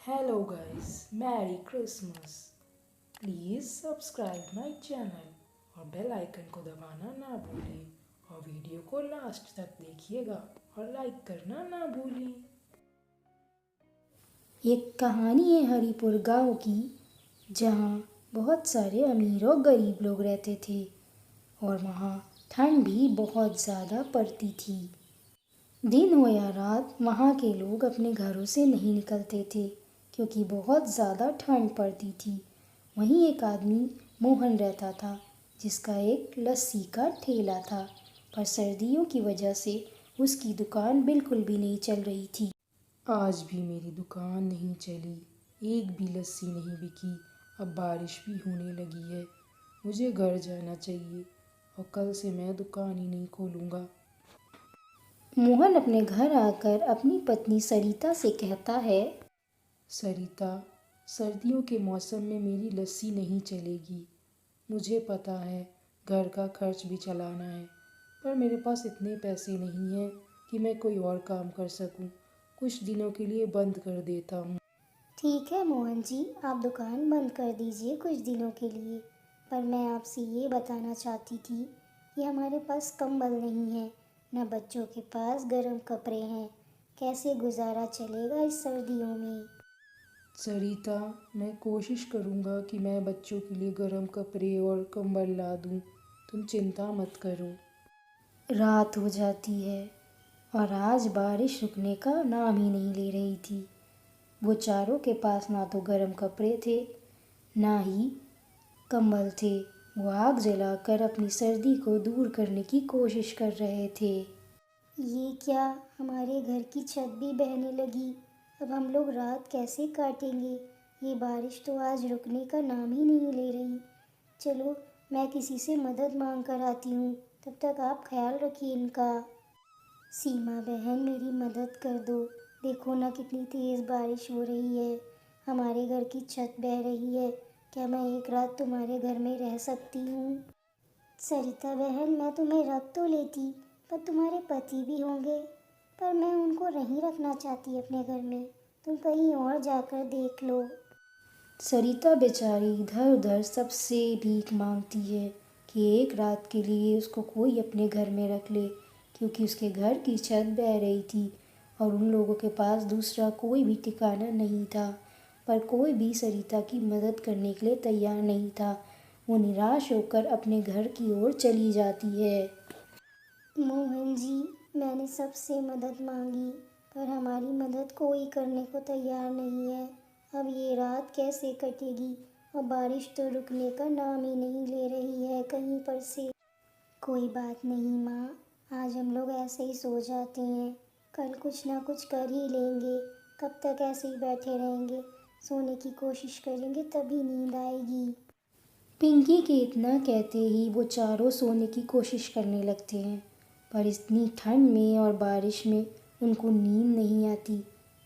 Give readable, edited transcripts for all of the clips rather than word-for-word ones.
Hello guys, Merry Christmas. Please subscribe my channel और bell icon को दबाना ना भूलें और वीडियो को लास्ट तक देखिएगा और लाइक करना ना भूलें। एक कहानी है हरिपुर गांव की, जहां बहुत सारे अमीर और गरीब लोग रहते थे और वहां ठंड भी बहुत ज़्यादा पड़ती थी। दिन हो या रात वहां के लोग अपने घरों से नहीं निकलते थे क्योंकि बहुत ज़्यादा ठंड पड़ती थी। वहीं एक आदमी मोहन रहता था जिसका एक लस्सी का ठेला था, पर सर्दियों की वजह से उसकी दुकान बिल्कुल भी नहीं चल रही थी। आज भी मेरी दुकान नहीं चली, एक भी लस्सी नहीं बिकी। अब बारिश भी होने लगी है, मुझे घर जाना चाहिए और कल से मैं दुकान ही नहीं खोलूँगा। मोहन अपने घर आकर अपनी पत्नी सरिता से कहता है, सरिता, सर्दियों के मौसम में मेरी लस्सी नहीं चलेगी। मुझे पता है घर का खर्च भी चलाना है, पर मेरे पास इतने पैसे नहीं हैं कि मैं कोई और काम कर सकूं। कुछ दिनों के लिए बंद कर देता हूँ। ठीक है मोहन जी, आप दुकान बंद कर दीजिए कुछ दिनों के लिए, पर मैं आपसे ये बताना चाहती थी कि हमारे पास कंबल नहीं है, न बच्चों के पास गर्म कपड़े हैं। कैसे गुजारा चलेगा इस सर्दियों में? सरिता, मैं कोशिश करूँगा कि मैं बच्चों के लिए गर्म कपड़े और कंबल ला दूँ। तुम चिंता मत करो। रात हो जाती है और आज बारिश रुकने का नाम ही नहीं ले रही थी। वो चारों के पास ना तो गर्म कपड़े थे, ना ही कंबल थे। वो आग जलाकर अपनी सर्दी को दूर करने की कोशिश कर रहे थे। ये क्या, हमारे घर की छत भी बहने लगी। अब हम लोग रात कैसे काटेंगे? ये बारिश तो आज रुकने का नाम ही नहीं ले रही। चलो, मैं किसी से मदद मांग कर आती हूँ, तब तक आप ख्याल रखिए इनका। सीमा बहन, मेरी मदद कर दो। देखो ना कितनी तेज़ बारिश हो रही है, हमारे घर की छत बह रही है। क्या मैं एक रात तुम्हारे घर में रह सकती हूँ? सरिता बहन, मैं तुम्हें रख तो लेती, पर तुम्हारे पति भी होंगे। पर मैं उनको नहीं रखना चाहती अपने घर में, तुम कहीं और जाकर देख लो। सरिता बेचारी इधर उधर सबसे भीख मांगती है कि एक रात के लिए उसको कोई अपने घर में रख ले, क्योंकि उसके घर की छत बह रही थी और उन लोगों के पास दूसरा कोई भी ठिकाना नहीं था। पर कोई भी सरिता की मदद करने के लिए तैयार नहीं था। वो निराश होकर अपने घर की ओर चली जाती है। मोहन जी, मैंने सबसे मदद मांगी, पर हमारी मदद कोई करने को तैयार नहीं है। अब ये रात कैसे कटेगी? और बारिश तो रुकने का नाम ही नहीं ले रही है कहीं पर से। कोई बात नहीं माँ, आज हम लोग ऐसे ही सो जाते हैं, कल कुछ ना कुछ कर ही लेंगे। कब तक ऐसे ही बैठे रहेंगे? सोने की कोशिश करेंगे तभी नींद आएगी। पिंकी के इतना कहते ही वो चारों सोने की कोशिश करने लगते हैं, पर इतनी ठंड में और बारिश में उनको नींद नहीं आती,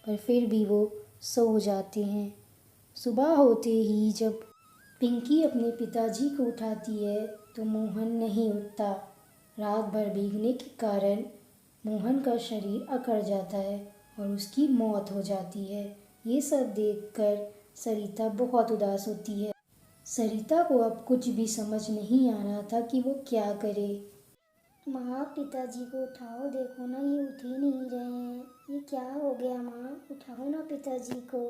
पर फिर भी वो सो जाते हैं। सुबह होते ही जब पिंकी अपने पिताजी को उठाती है तो मोहन नहीं उठता। रात भर भीगने के कारण मोहन का शरीर अकड़ जाता है और उसकी मौत हो जाती है। ये सब देखकर सरिता बहुत उदास होती है। सरिता को अब कुछ भी समझ नहीं आ रहा था कि वो क्या करे। माँ, पिताजी को उठाओ, देखो ना ये उठ ही नहीं रहे हैं। ये क्या हो गया माँ, उठाओ ना पिताजी को।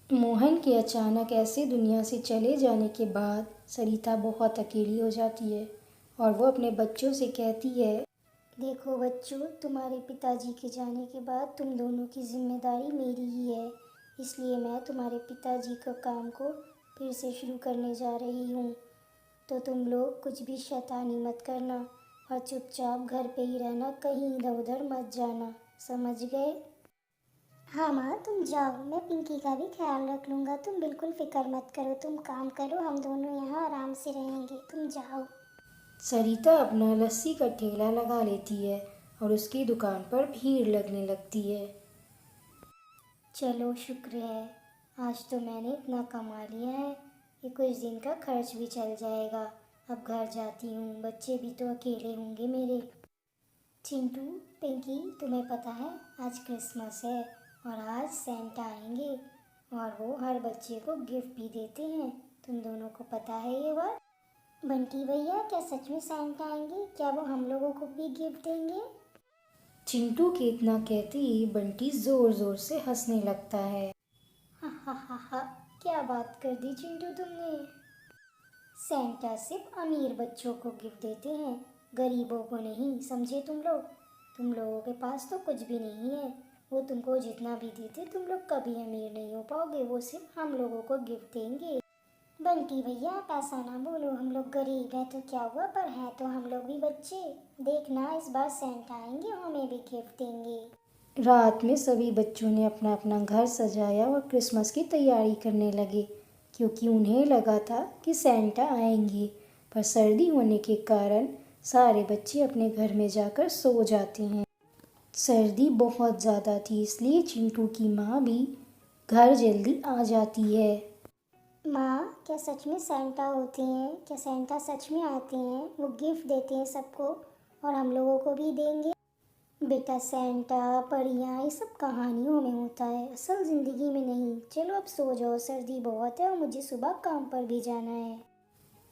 मोहन के अचानक ऐसे दुनिया से चले जाने के बाद सरिता बहुत अकेली हो जाती है और वो अपने बच्चों से कहती है, देखो बच्चों, तुम्हारे पिताजी के जाने के बाद तुम दोनों की जिम्मेदारी मेरी ही है, इसलिए मैं तुम्हारे पिताजी का काम को फिर से शुरू करने जा रही हूँ। तो तुम लोग कुछ भी शैतानी मत करना और चुपचाप घर पे ही रहना, कहीं इधर उधर मत जाना, समझ गए? हाँ माँ, तुम जाओ, मैं पिंकी का भी ख्याल रख लूँगा। तुम बिल्कुल फिक्र मत करो, तुम काम करो, हम दोनों यहाँ आराम से रहेंगे, तुम जाओ। सरिता अपना लस्सी का ठेला लगा लेती है और उसकी दुकान पर भीड़ लगने लगती है। चलो, शुक्र है, आज तो मैंने इतना कमा लिया है कि कुछ दिन का खर्च भी चल जाएगा। अब घर जाती हूँ, बच्चे भी तो अकेले होंगे मेरे। चिंटू, पिंकी, तुम्हें पता है आज क्रिसमस है और आज सेंटा आएंगे। और वो हर बच्चे को गिफ्ट भी देते हैं। तुम दोनों को पता है ये बात? बंटी भैया, क्या सच में सैंटा आएंगे? क्या वो हम लोगों को भी गिफ्ट देंगे? चिंटू के इतना कहते ही बंटी जोर जोर से हंसने लगता है। हा हा हा हा, क्या बात कर दी चिंटू तुमने। सैंटा सिर्फ अमीर बच्चों को गिफ्ट देते हैं, गरीबों को नहीं, समझे तुम लोग? तुम लोगों के पास तो कुछ भी नहीं है। वो तुमको जितना भी देते तुम लोग कभी अमीर नहीं हो पाओगे। वो सिर्फ हम लोगों को गिफ्ट देंगे। बंटी भैया, आप ऐसा ना बोलो। हम लोग गरीब हैं तो क्या हुआ, पर हैं तो हम लोग भी बच्चे। देखना, इस बार सैंटा आएंगे और हमें भी गिफ्ट देंगे। रात में सभी बच्चों ने अपना अपना घर सजाया और क्रिसमस की तैयारी करने लगे, क्योंकि उन्हें लगा था कि सैंटा आएंगे। पर सर्दी होने के कारण सारे बच्चे अपने घर में जाकर सो जाते हैं। सर्दी बहुत ज़्यादा थी, इसलिए चिंटू की माँ भी घर जल्दी आ जाती है। माँ, क्या सच में सैंटा होते हैं? क्या सैंटा सच में आते हैं? वो गिफ्ट देते हैं सबको और हम लोगों को भी देंगे? बेटा, सैंटा परियाँ ये सब कहानियों में होता है, असल ज़िंदगी में नहीं। चलो अब सो जाओ, सर्दी बहुत है और मुझे सुबह काम पर भी जाना है।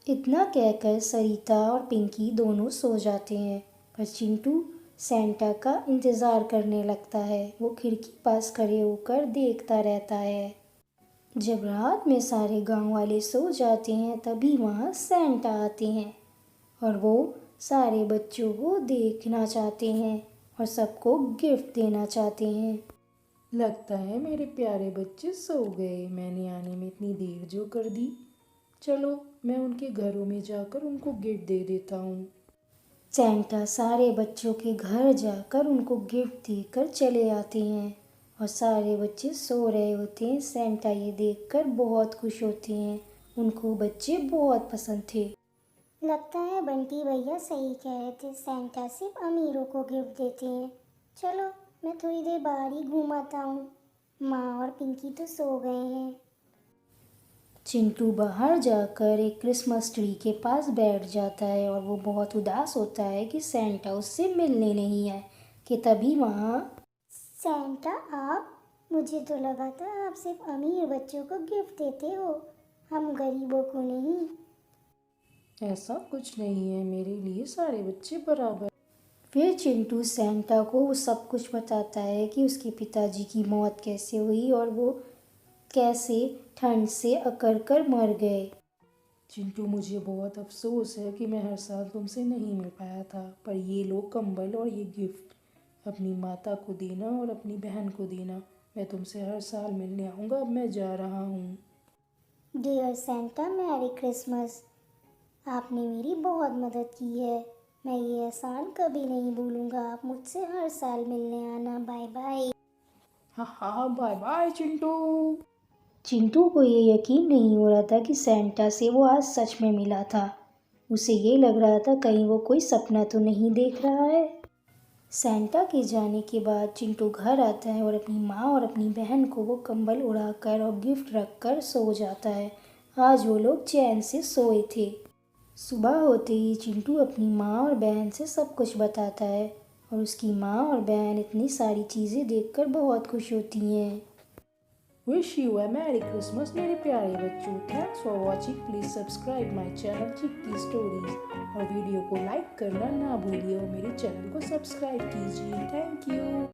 इतना कहकर सरिता और पिंकी दोनों सो जाते हैं, पर चिंटू सैंटा का इंतज़ार करने लगता है। वो खिड़की पास खड़े होकर देखता रहता है। जब रात में सारे गांव वाले सो जाते हैं, तभी वहाँ सैंटा आते हैं और वो सारे बच्चों को देखना चाहते हैं और सबको गिफ्ट देना चाहते हैं। लगता है मेरे प्यारे बच्चे सो गए। मैंने आने में इतनी देर जो कर दी। चलो, मैं उनके घरों में जाकर उनको गिफ्ट दे देता हूँ। सैंटा सारे बच्चों के घर जाकर उनको गिफ्ट देकर चले आते हैं और सारे बच्चे सो रहे होते हैं। सैंटा ये देखकर बहुत खुश होते हैं। उनको बच्चे बहुत पसंद थे। लगता है बंटी भैया सही कह रहे थे, सैंटा सिर्फ अमीरों को गिफ्ट देते हैं। चलो, मैं थोड़ी देर बाहर ही घूम आता हूँ। माँ और पिंकी तो सो गए हैं। चिंटू बाहर जाकर एक क्रिसमस ट्री के पास बैठ जाता है और वो बहुत उदास होता है कि सैंटा उससे मिलने नहीं आए। कि तभी वहाँ सैंटा, आप? मुझे तो लगा था आप सिर्फ अमीर बच्चों को गिफ्ट देते हो, हम गरीबों को नहीं। ऐसा कुछ नहीं है, मेरे लिए सारे बच्चे बराबर। फिर चिंटू सैंटा को वो सब कुछ बताता है कि उसके पिताजी की मौत कैसे हुई और वो कैसे ठंड से अकड़ कर मर गए। चिंटू, मुझे बहुत अफसोस है कि मैं हर साल तुमसे नहीं मिल पाया था, पर ये लो कंबल और ये गिफ्ट अपनी माता को देना और अपनी बहन को देना। मैं तुमसे हर साल मिलने आऊँगा। अब मैं जा रहा हूँ। Dear Santa, merry Christmas. आपने मेरी बहुत मदद की है, मैं ये एहसान कभी नहीं भूलूंगा। आप मुझसे हर साल मिलने आना। Bye bye. हाँ हाँ, बाय बाय चिंटू। चिंटू को ये यकीन नहीं हो रहा था कि सैंटा से वो आज सच में मिला था। उसे ये लग रहा था कहीं वो कोई सपना तो नहीं देख रहा है। सैंटा के जाने के बाद चिंटू घर आता है और अपनी माँ और अपनी बहन को वो कंबल उड़ाकर और गिफ्ट रखकर सो जाता है। आज वो लोग चैन से सोए थे। सुबह होते ही चिंटू अपनी माँ और बहन से सब कुछ बताता है और उसकी माँ और बहन इतनी सारी चीज़ें देखकर बहुत खुश होती हैं। Wish you a merry Christmas मेरे प्यारे बच्चों। Thanks for watching. Please subscribe my channel chikki stories और वीडियो को लाइक करना ना भूलिए और मेरे चैनल को सब्सक्राइब कीजिए। Thank you.